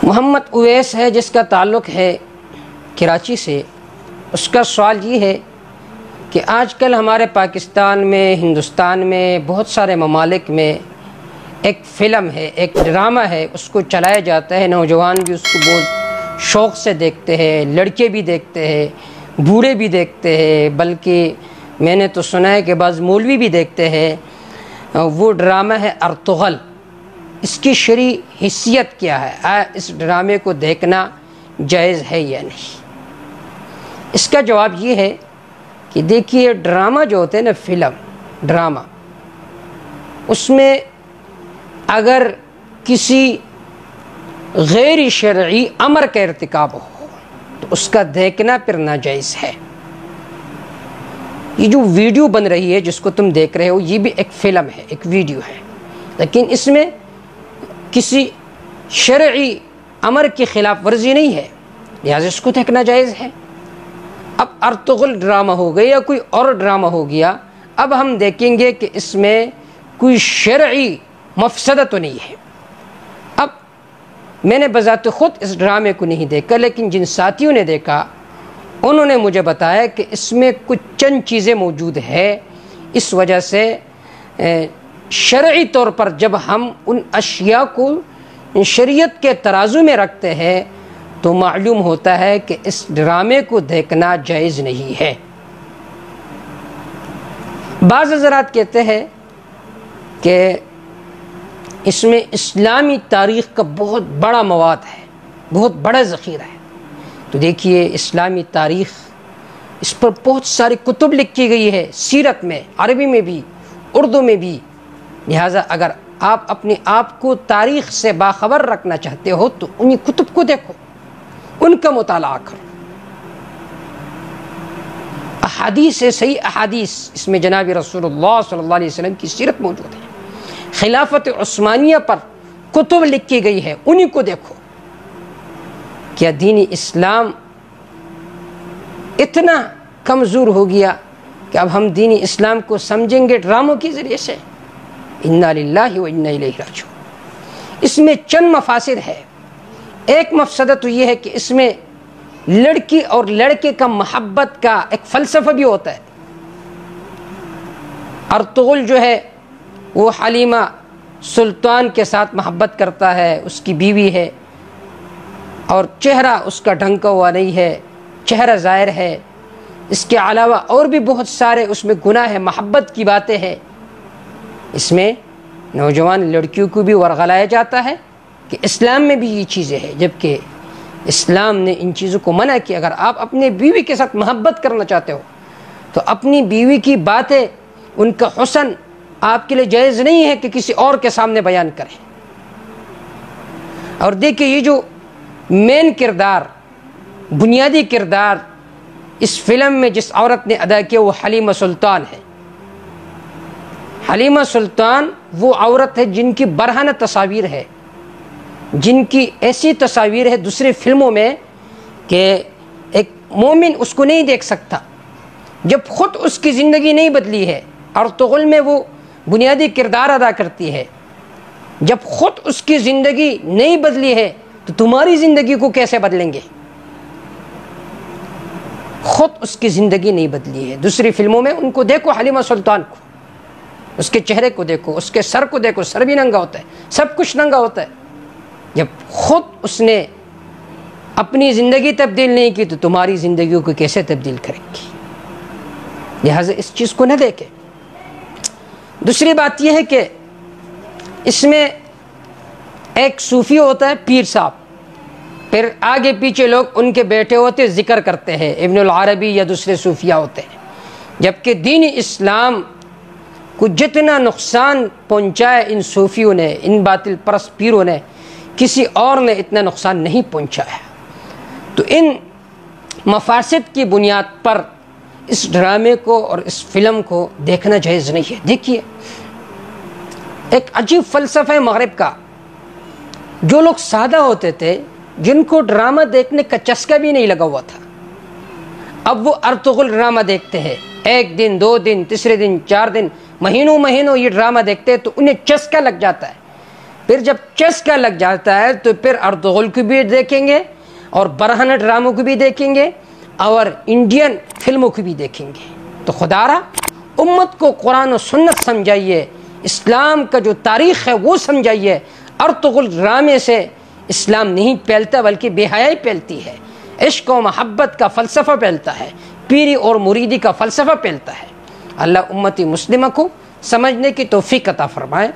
محمد اویس ہے جس کا تعلق ہے کراچی سے. اس کا سوال یہ ہے کہ آج کل ہمارے پاکستان میں، ہندوستان میں، بہت سارے ممالک میں ایک فلم ہے، ایک ڈرامہ ہے، اس کو چلایا جاتا ہے. نوجوان بھی اس کو بہت شوق سے دیکھتے ہیں، لڑکے بھی دیکھتے ہیں، بوڑھے بھی دیکھتے ہیں، بلکہ میں نے تو سنا ہے کہ بعض مولوی بھی دیکھتے ہیں. وہ ڈرامہ ہے ارطغرل. اس کی شرعی حیثیت کیا ہے؟ اس ڈرامے کو دیکھنا جائز ہے یا نہیں؟ اس کا جواب یہ ہے کہ دیکھیے، ڈرامہ جو ہوتے ہیں نا، فلم ڈرامہ، اس میں اگر کسی غیر شرعی امر کا ارتکاب ہو تو اس کا دیکھنا پھر ناجائز ہے. یہ جو ویڈیو بن رہی ہے جس کو تم دیکھ رہے ہو، یہ بھی ایک فلم ہے، ایک ویڈیو ہے، لیکن اس میں کسی شرعی امر کی خلاف ورزی نہیں ہے، لہٰذا اس کو دیکھنا جائز ہے. اب ارطغرل ڈرامہ ہو گیا یا کوئی اور ڈرامہ ہو گیا، اب ہم دیکھیں گے کہ اس میں کوئی شرعی مفسدہ تو نہیں ہے. اب میں نے بذات خود اس ڈرامے کو نہیں دیکھا، لیکن جن ساتھیوں نے دیکھا انہوں نے مجھے بتایا کہ اس میں کچھ چند چیزیں موجود ہے. اس وجہ سے شرعی طور پر جب ہم ان اشیاء کو شریعت کے ترازو میں رکھتے ہیں تو معلوم ہوتا ہے کہ اس ڈرامے کو دیکھنا جائز نہیں ہے. بعض حضرات کہتے ہیں کہ اس میں اسلامی تاریخ کا بہت بڑا مواد ہے، بہت بڑا ذخیرہ ہے. تو دیکھیے، اسلامی تاریخ، اس پر بہت ساری کتب لکھی گئی ہے، سیرت میں، عربی میں بھی، اردو میں بھی. لہٰذا اگر آپ اپنے آپ کو تاریخ سے باخبر رکھنا چاہتے ہو تو انہی کتب کو دیکھو، ان کا مطالعہ کرو. احادیث ہے، صحیح احادیث، اس میں جناب رسول اللہ صلی اللہ علیہ وسلم کی سیرت موجود ہے. خلافت عثمانیہ پر کتب لکھی گئی ہے، انہی کو دیکھو. کیا دین اسلام اتنا کمزور ہو گیا کہ اب ہم دین اسلام کو سمجھیں گے ڈراموں کے ذریعے سے؟ انا للہ و انا الیہ راجعون. اس میں چند مفاسد ہے. ایک مفسدہ تو یہ ہے کہ اس میں لڑکی اور لڑکے کا محبت کا ایک فلسفہ بھی ہوتا ہے. ارطغرل جو ہے وہ حلیمہ سلطان کے ساتھ محبت کرتا ہے، اس کی بیوی ہے، اور چہرہ اس کا ڈھنکا ہوا نہیں ہے، چہرہ ظاہر ہے. اس کے علاوہ اور بھی بہت سارے اس میں گناہ ہے، محبت کی باتیں ہیں. اس میں نوجوان لڑکیوں کو بھی ورغلایا جاتا ہے کہ اسلام میں بھی یہ چیزیں ہیں، جبکہ اسلام نے ان چیزوں کو منع کیا. اگر آپ اپنے بیوی کے ساتھ محبت کرنا چاہتے ہو تو اپنی بیوی کی باتیں، ان کا حسن آپ کے لیے جائز نہیں ہے کہ کسی اور کے سامنے بیان کریں. اور دیکھیں، یہ جو مین کردار، بنیادی کردار اس فلم میں جس عورت نے ادا کیا وہ حلیمہ سلطان ہے. حلیمہ سلطان وہ عورت ہے جن کی برہنہ تصاویر ہے، جن کی ایسی تصاویر ہے دوسری فلموں میں کہ ایک مومن اس کو نہیں دیکھ سکتا جب خود اس کی زندگی نہیں بدلی ہے. ارطغرل میں وہ بنیادی کردار ادا کرتی ہے. جب خود اس کی زندگی نہیں بدلی ہے تو تمہاری زندگی کو کیسے بدلیں گے؟ خود اس کی زندگی نہیں بدلی ہے. دوسری فلموں میں ان کو دیکھو، حلیمہ سلطان کو، اس کے چہرے کو دیکھو، اس کے سر کو دیکھو، سر بھی ننگا ہوتا ہے، سب کچھ ننگا ہوتا ہے. جب خود اس نے اپنی زندگی تبدیل نہیں کی تو تمہاری زندگیوں کو کیسے تبدیل کرے گی؟ لہٰذا اس چیز کو نہ دیکھیں. دوسری بات یہ ہے کہ اس میں ایک صوفی ہوتا ہے، پیر صاحب، پھر آگے پیچھے لوگ ان کے بیٹھے ہوتے ذکر کرتے ہیں، ابن العربی یا دوسرے صوفیاء ہوتے ہیں. جبکہ دین اسلام کو جتنا نقصان پہنچایا ان صوفیوں نے، ان باطل پرست پیروں نے، کسی اور نے اتنا نقصان نہیں پہنچایا. تو ان مفاسد کی بنیاد پر اس ڈرامے کو اور اس فلم کو دیکھنا جائز نہیں ہے. دیکھیے، ایک عجیب فلسفہ ہے مغرب کا. جو لوگ سادہ ہوتے تھے، جن کو ڈرامہ دیکھنے کا چسکا بھی نہیں لگا ہوا تھا، اب وہ ارطغرل ڈرامہ دیکھتے ہیں. ایک دن، دو دن، تیسرے دن، 4 دن، مہینوں یہ ڈرامہ دیکھتے ہیں تو انہیں چسکا لگ جاتا ہے. پھر جب چسکا لگ جاتا ہے تو پھر ارطغرل کو بھی دیکھیں گے اور برہنہ ڈراموں کو بھی دیکھیں گے اور انڈین فلموں کو بھی دیکھیں گے. تو خدا را امت کو قرآن و سنت سمجھائیے، اسلام کا جو تاریخ ہے وہ سمجھائیے. ارطغرل ڈرامے سے اسلام نہیں پھیلتا بلکہ بے حیائی پھیلتی ہے، عشق و محبت کا فلسفہ پھیلتا ہے، پیری اور مریدی کا فلسفہ پھیلتا ہے. اللہ امتی مسلمہ کو سمجھنے کی توفیق عطا فرمائے.